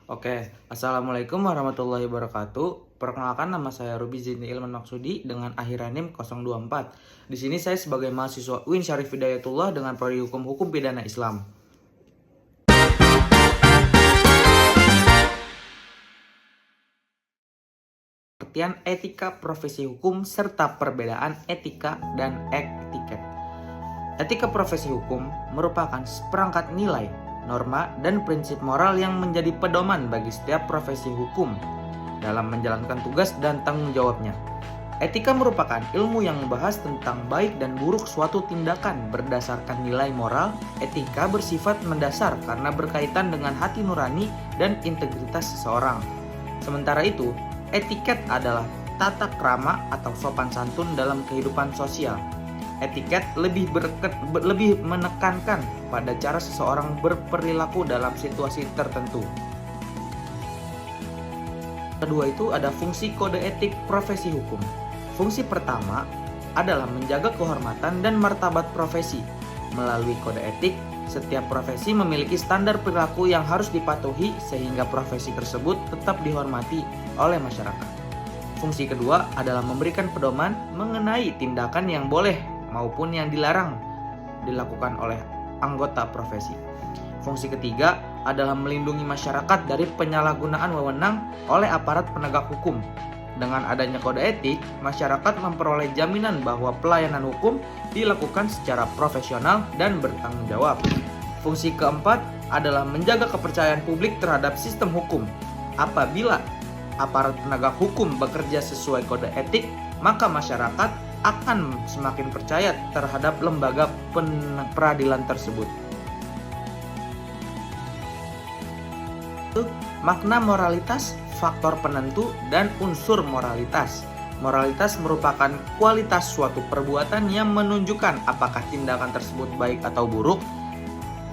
Oke, Assalamualaikum warahmatullahi wabarakatuh. Perkenalkan, nama saya Ruby Zini Ilman Maksudi dengan akhiran NIM 024. Di sini saya sebagai mahasiswa UIN Syarif Hidayatullah dengan prodi Hukum Pidana Islam. Pengertian etika profesi hukum serta perbedaan etika dan etiket. Etika profesi hukum merupakan seperangkat nilai, norma, dan prinsip moral yang menjadi pedoman bagi setiap profesi hukum dalam menjalankan tugas dan tanggung jawabnya. Etika merupakan ilmu yang membahas tentang baik dan buruk suatu tindakan berdasarkan nilai moral. Etika bersifat mendasar karena berkaitan dengan hati nurani dan integritas seseorang. Sementara itu, etiket adalah tata krama atau sopan santun dalam kehidupan sosial. Etiket lebih menekankan pada cara seseorang berperilaku dalam situasi tertentu. Kedua itu ada fungsi kode etik profesi hukum. Fungsi pertama adalah menjaga kehormatan dan martabat profesi. Melalui kode etik, setiap profesi memiliki standar perilaku yang harus dipatuhi sehingga profesi tersebut tetap dihormati oleh masyarakat. Fungsi kedua adalah memberikan pedoman mengenai tindakan yang boleh maupun yang dilarang dilakukan oleh anggota profesi. Fungsi ketiga adalah melindungi masyarakat dari penyalahgunaan wewenang oleh aparat penegak hukum. Dengan adanya kode etik, masyarakat memperoleh jaminan bahwa pelayanan hukum dilakukan secara profesional dan bertanggung jawab. Fungsi keempat adalah menjaga kepercayaan publik terhadap sistem hukum. Apabila aparat penegak hukum bekerja sesuai kode etik, maka masyarakat akan semakin percaya terhadap lembaga peradilan tersebut. Makna moralitas, faktor penentu, dan unsur moralitas. Moralitas merupakan kualitas suatu perbuatan yang menunjukkan apakah tindakan tersebut baik atau buruk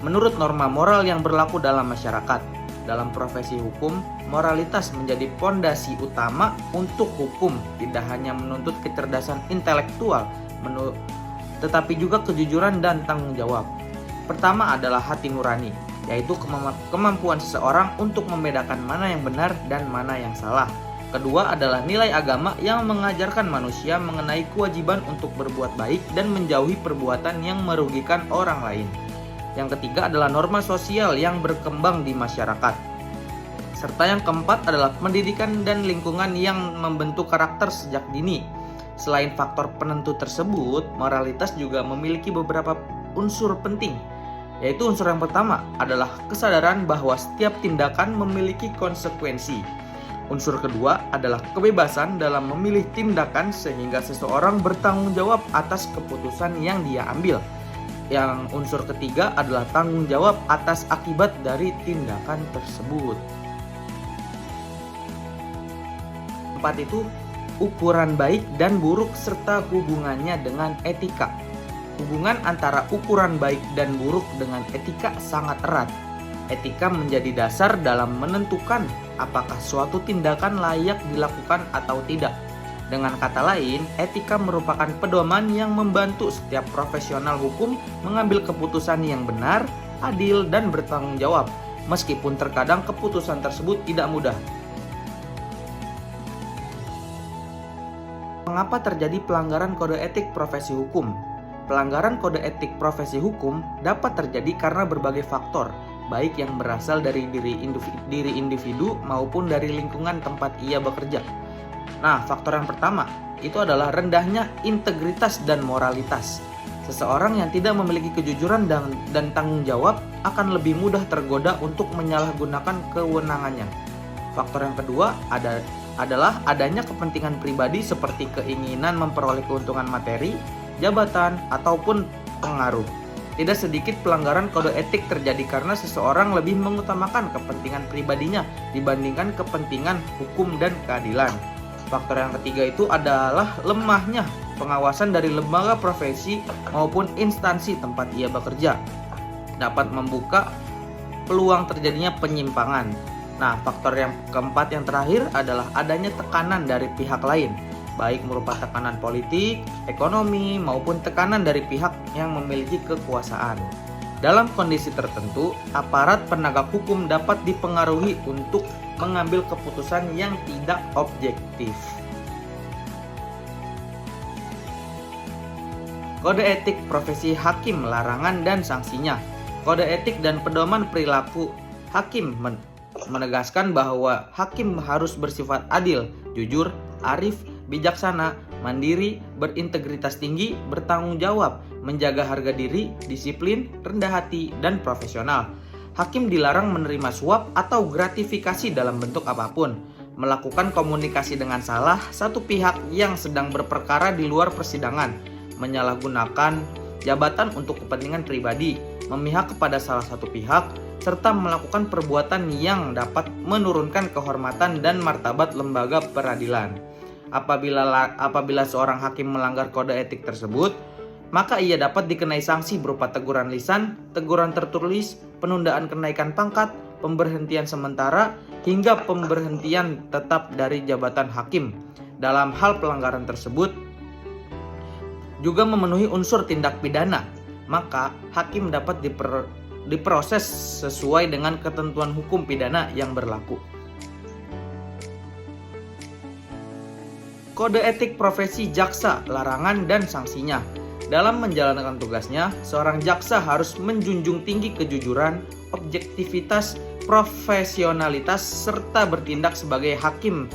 menurut norma moral yang berlaku dalam masyarakat. Dalam profesi hukum, moralitas menjadi pondasi utama untuk hukum, tidak hanya menuntut kecerdasan intelektual, tetapi juga kejujuran dan tanggung jawab. Pertama adalah hati nurani, yaitu kemampuan seseorang untuk membedakan mana yang benar dan mana yang salah. Kedua adalah nilai agama yang mengajarkan manusia mengenai kewajiban untuk berbuat baik dan menjauhi perbuatan yang merugikan orang lain. Yang ketiga adalah norma sosial yang berkembang di masyarakat. Serta yang keempat adalah pendidikan dan lingkungan yang membentuk karakter sejak dini. Selain faktor penentu tersebut, moralitas juga memiliki beberapa unsur penting. Yaitu unsur yang pertama adalah kesadaran bahwa setiap tindakan memiliki konsekuensi. Unsur kedua adalah kebebasan dalam memilih tindakan sehingga seseorang bertanggung jawab atas keputusan yang dia ambil. Yang unsur ketiga adalah tanggung jawab atas akibat dari tindakan tersebut. Empat itu ukuran baik dan buruk serta hubungannya dengan etika. Hubungan antara ukuran baik dan buruk dengan etika sangat erat. Etika menjadi dasar dalam menentukan apakah suatu tindakan layak dilakukan atau tidak. Dengan kata lain, etika merupakan pedoman yang membantu setiap profesional hukum mengambil keputusan yang benar, adil, dan bertanggung jawab, meskipun terkadang keputusan tersebut tidak mudah. Mengapa terjadi pelanggaran kode etik profesi hukum? Pelanggaran kode etik profesi hukum dapat terjadi karena berbagai faktor, baik yang berasal dari diri individu maupun dari lingkungan tempat ia bekerja. Nah, faktor yang pertama itu adalah rendahnya integritas dan moralitas. Seseorang yang tidak memiliki kejujuran dan tanggung jawab akan lebih mudah tergoda untuk menyalahgunakan kewenangannya. Faktor yang kedua adalah adanya kepentingan pribadi seperti keinginan memperoleh keuntungan materi, jabatan, ataupun pengaruh. Tidak sedikit pelanggaran kode etik terjadi karena seseorang lebih mengutamakan kepentingan pribadinya dibandingkan kepentingan hukum dan keadilan. Faktor yang ketiga itu adalah lemahnya pengawasan dari lembaga profesi maupun instansi tempat ia bekerja. Dapat membuka peluang terjadinya penyimpangan. Nah, faktor yang keempat yang terakhir adalah adanya tekanan dari pihak lain, baik berupa tekanan politik, ekonomi, maupun tekanan dari pihak yang memiliki kekuasaan. Dalam kondisi tertentu, aparat penegak hukum dapat dipengaruhi untuk mengambil keputusan yang tidak objektif. Kode etik profesi hakim, larangan dan sanksinya. Kode etik dan pedoman perilaku hakim menegaskan bahwa hakim harus bersifat adil, jujur, arif, bijaksana, mandiri, berintegritas tinggi, bertanggung jawab, menjaga harga diri, disiplin, rendah hati, dan profesional. Hakim dilarang menerima suap atau gratifikasi dalam bentuk apapun, melakukan komunikasi dengan salah satu pihak yang sedang berperkara di luar persidangan, menyalahgunakan jabatan untuk kepentingan pribadi, memihak kepada salah satu pihak, serta melakukan perbuatan yang dapat menurunkan kehormatan dan martabat lembaga peradilan. Apabila seorang hakim melanggar kode etik tersebut, maka ia dapat dikenai sanksi berupa teguran lisan, teguran tertulis, penundaan kenaikan pangkat, pemberhentian sementara, hingga pemberhentian tetap dari jabatan hakim. Dalam hal pelanggaran tersebut juga memenuhi unsur tindak pidana, maka hakim dapat diproses sesuai dengan ketentuan hukum pidana yang berlaku. Kode etik profesi jaksa, larangan dan sanksinya. Dalam menjalankan tugasnya, seorang jaksa harus menjunjung tinggi kejujuran, objektivitas, profesionalitas, serta bertindak sebagai hakim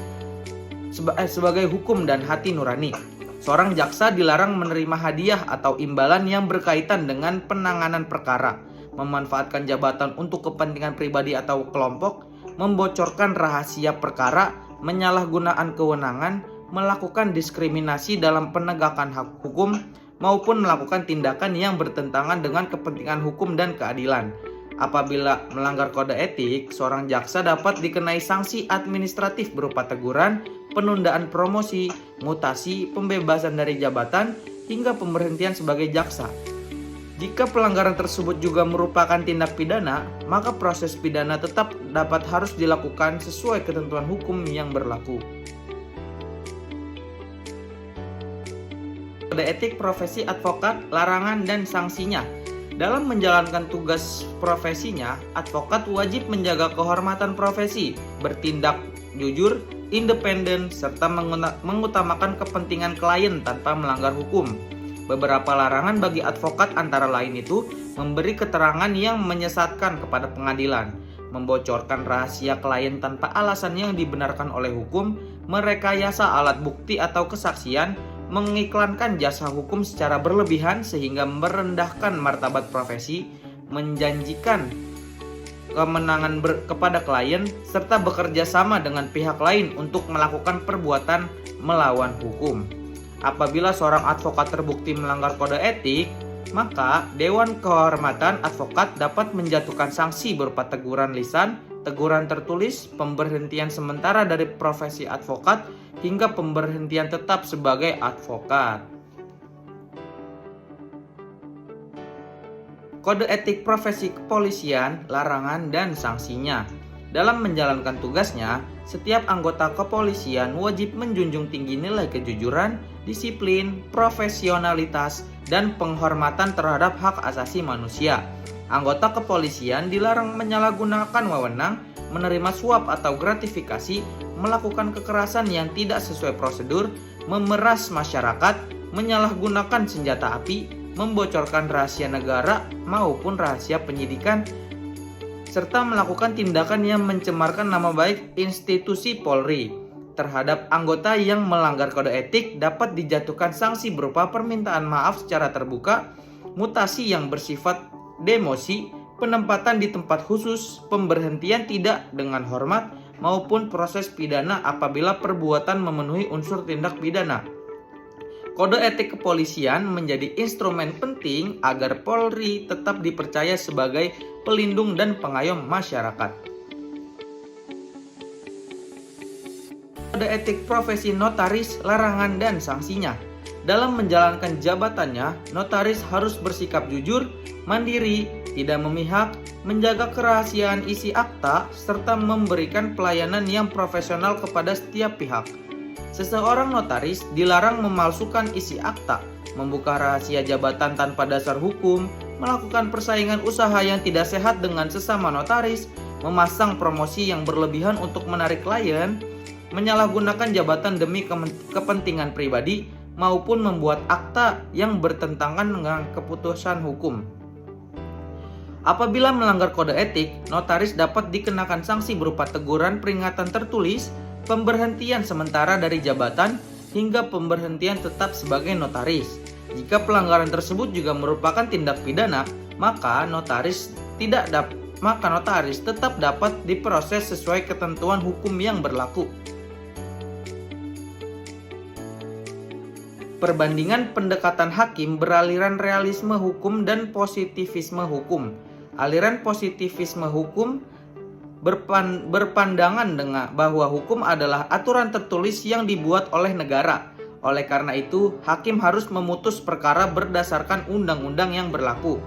sebagai hukum dan hati nurani. Seorang jaksa dilarang menerima hadiah atau imbalan yang berkaitan dengan penanganan perkara, memanfaatkan jabatan untuk kepentingan pribadi atau kelompok, membocorkan rahasia perkara, menyalahgunakan kewenangan, melakukan diskriminasi dalam penegakan hak hukum, maupun melakukan tindakan yang bertentangan dengan kepentingan hukum dan keadilan. Apabila melanggar kode etik, seorang jaksa dapat dikenai sanksi administratif berupa teguran, penundaan promosi, mutasi, pembebasan dari jabatan, hingga pemberhentian sebagai jaksa. Jika pelanggaran tersebut juga merupakan tindak pidana, maka proses pidana tetap harus dilakukan sesuai ketentuan hukum yang berlaku. Kode etik profesi advokat, larangan dan sanksinya. Dalam menjalankan tugas profesinya, advokat wajib menjaga kehormatan profesi, bertindak jujur, independen, serta mengutamakan kepentingan klien tanpa melanggar hukum. Beberapa larangan bagi advokat antara lain itu memberi keterangan yang menyesatkan kepada pengadilan, membocorkan rahasia klien tanpa alasan yang dibenarkan oleh hukum, merekayasa alat bukti atau kesaksian, mengiklankan jasa hukum secara berlebihan sehingga merendahkan martabat profesi, menjanjikan kemenangan kepada klien, serta bekerja sama dengan pihak lain untuk melakukan perbuatan melawan hukum. Apabila seorang advokat terbukti melanggar kode etik, maka Dewan Kehormatan Advokat dapat menjatuhkan sanksi berupa teguran lisan, teguran tertulis, pemberhentian sementara dari profesi advokat, hingga pemberhentian tetap sebagai advokat. Kode etik profesi kepolisian, larangan dan sanksinya. Dalam menjalankan tugasnya, setiap anggota kepolisian wajib menjunjung tinggi nilai kejujuran, disiplin, profesionalitas, dan penghormatan terhadap hak asasi manusia. Anggota kepolisian dilarang menyalahgunakan wewenang, menerima suap atau gratifikasi, melakukan kekerasan yang tidak sesuai prosedur, memeras masyarakat, menyalahgunakan senjata api, membocorkan rahasia negara maupun rahasia penyidikan, serta melakukan tindakan yang mencemarkan nama baik institusi Polri. Terhadap anggota yang melanggar kode etik dapat dijatuhkan sanksi berupa permintaan maaf secara terbuka, mutasi yang bersifat demosi, penempatan di tempat khusus, pemberhentian tidak dengan hormat, maupun proses pidana apabila perbuatan memenuhi unsur tindak pidana. Kode etik kepolisian menjadi instrumen penting agar Polri tetap dipercaya sebagai pelindung dan pengayom masyarakat. Kode etik profesi notaris, larangan dan sanksinya. Dalam menjalankan jabatannya, notaris harus bersikap jujur, mandiri, tidak memihak, menjaga kerahasiaan isi akta, serta memberikan pelayanan yang profesional kepada setiap pihak. Seseorang notaris dilarang memalsukan isi akta, membuka rahasia jabatan tanpa dasar hukum, melakukan persaingan usaha yang tidak sehat dengan sesama notaris, memasang promosi yang berlebihan untuk menarik klien, menyalahgunakan jabatan demi kepentingan pribadi, maupun membuat akta yang bertentangan dengan keputusan hukum. Apabila melanggar kode etik, notaris dapat dikenakan sanksi berupa teguran, peringatan tertulis, pemberhentian sementara dari jabatan, hingga pemberhentian tetap sebagai notaris. Jika pelanggaran tersebut juga merupakan tindak pidana, maka notaris tetap dapat diproses sesuai ketentuan hukum yang berlaku. Perbandingan pendekatan hakim beraliran realisme hukum dan positivisme hukum. Aliran positivisme hukum berpandangan bahwa hukum adalah aturan tertulis yang dibuat oleh negara. Oleh karena itu, hakim harus memutus perkara berdasarkan undang-undang yang berlaku.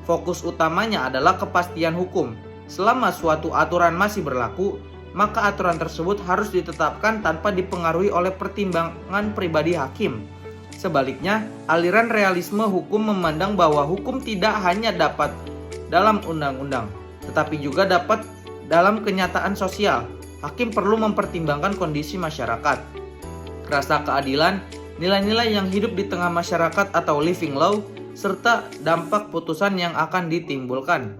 Fokus utamanya adalah kepastian hukum. Selama suatu aturan masih berlaku, maka aturan tersebut harus ditetapkan tanpa dipengaruhi oleh pertimbangan pribadi hakim. Sebaliknya, aliran realisme hukum memandang bahwa hukum tidak hanya dapat dalam undang-undang, tetapi juga dapat dalam kenyataan sosial. Hakim perlu mempertimbangkan kondisi masyarakat, rasa keadilan, nilai-nilai yang hidup di tengah masyarakat atau living law, serta dampak putusan yang akan ditimbulkan.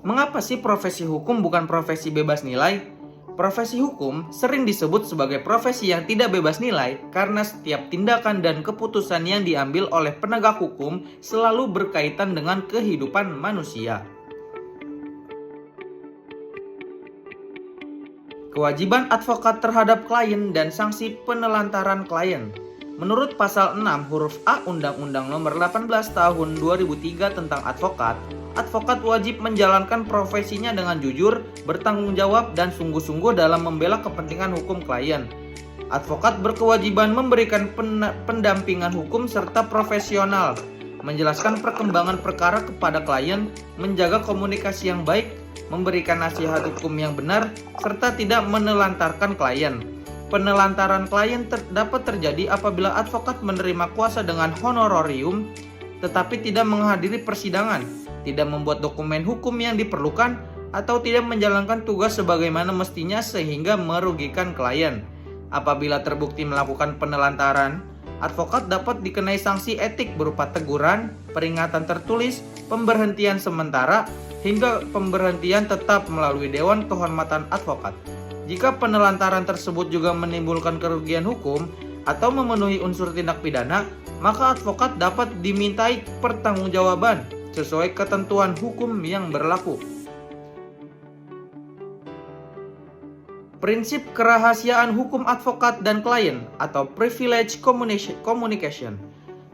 Mengapa sih profesi hukum bukan profesi bebas nilai? Profesi hukum sering disebut sebagai profesi yang tidak bebas nilai karena setiap tindakan dan keputusan yang diambil oleh penegak hukum selalu berkaitan dengan kehidupan manusia. Kewajiban advokat terhadap klien dan sanksi penelantaran klien. Menurut pasal 6 huruf A Undang-Undang Nomor 18 Tahun 2003 tentang advokat, advokat wajib menjalankan profesinya dengan jujur, bertanggung jawab, dan sungguh-sungguh dalam membela kepentingan hukum klien. Advokat berkewajiban memberikan pendampingan hukum serta profesional, menjelaskan perkembangan perkara kepada klien, menjaga komunikasi yang baik, memberikan nasihat hukum yang benar, serta tidak menelantarkan klien. Penelantaran klien dapat terjadi apabila advokat menerima kuasa dengan honorarium, tetapi tidak menghadiri persidangan, tidak membuat dokumen hukum yang diperlukan, atau tidak menjalankan tugas sebagaimana mestinya sehingga merugikan klien. Apabila terbukti melakukan penelantaran, advokat dapat dikenai sanksi etik berupa teguran, peringatan tertulis, pemberhentian sementara, hingga pemberhentian tetap melalui Dewan Kehormatan Advokat. Jika penelantaran tersebut juga menimbulkan kerugian hukum atau memenuhi unsur tindak pidana, maka advokat dapat dimintai pertanggungjawaban sesuai ketentuan hukum yang berlaku. Prinsip kerahasiaan hukum advokat dan klien atau privilege communication.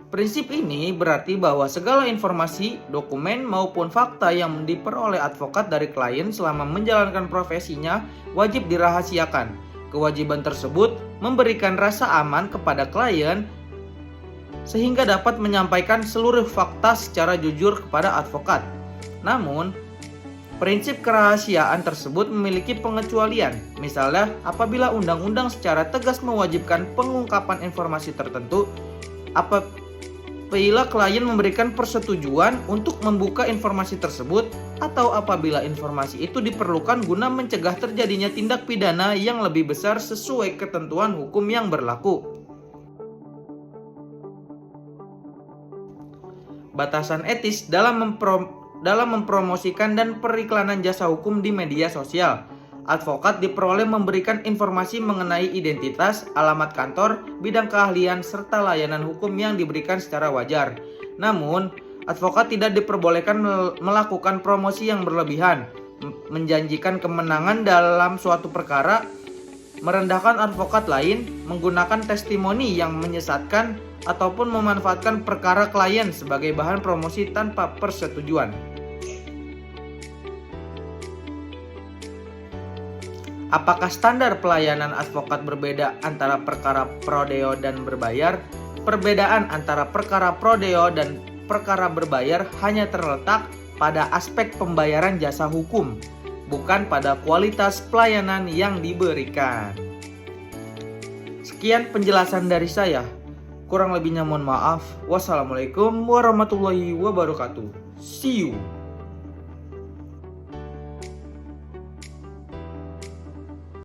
Prinsip ini berarti bahwa segala informasi, dokumen maupun fakta yang diperoleh advokat dari klien selama menjalankan profesinya wajib dirahasiakan. Kewajiban tersebut memberikan rasa aman kepada klien sehingga dapat menyampaikan seluruh fakta secara jujur kepada advokat. Namun, prinsip kerahasiaan tersebut memiliki pengecualian. Misalnya, apabila undang-undang secara tegas mewajibkan pengungkapan informasi tertentu, apabila klien memberikan persetujuan untuk membuka informasi tersebut, atau apabila informasi itu diperlukan guna mencegah terjadinya tindak pidana yang lebih besar sesuai ketentuan hukum yang berlaku. Batasan etis dalam mempromosikan dan periklanan jasa hukum di media sosial. Advokat diperoleh memberikan informasi mengenai identitas, alamat kantor, bidang keahlian, serta layanan hukum yang diberikan secara wajar. Namun, advokat tidak diperbolehkan melakukan promosi yang berlebihan, menjanjikan kemenangan dalam suatu perkara, merendahkan advokat lain, menggunakan testimoni yang menyesatkan, ataupun memanfaatkan perkara klien sebagai bahan promosi tanpa persetujuan. Apakah standar pelayanan advokat berbeda antara perkara prodeo dan berbayar? Perbedaan antara perkara prodeo dan perkara berbayar hanya terletak pada aspek pembayaran jasa hukum, bukan pada kualitas pelayanan yang diberikan. Sekian penjelasan dari saya. Kurang lebihnya mohon maaf. Wassalamualaikum warahmatullahi wabarakatuh. See you.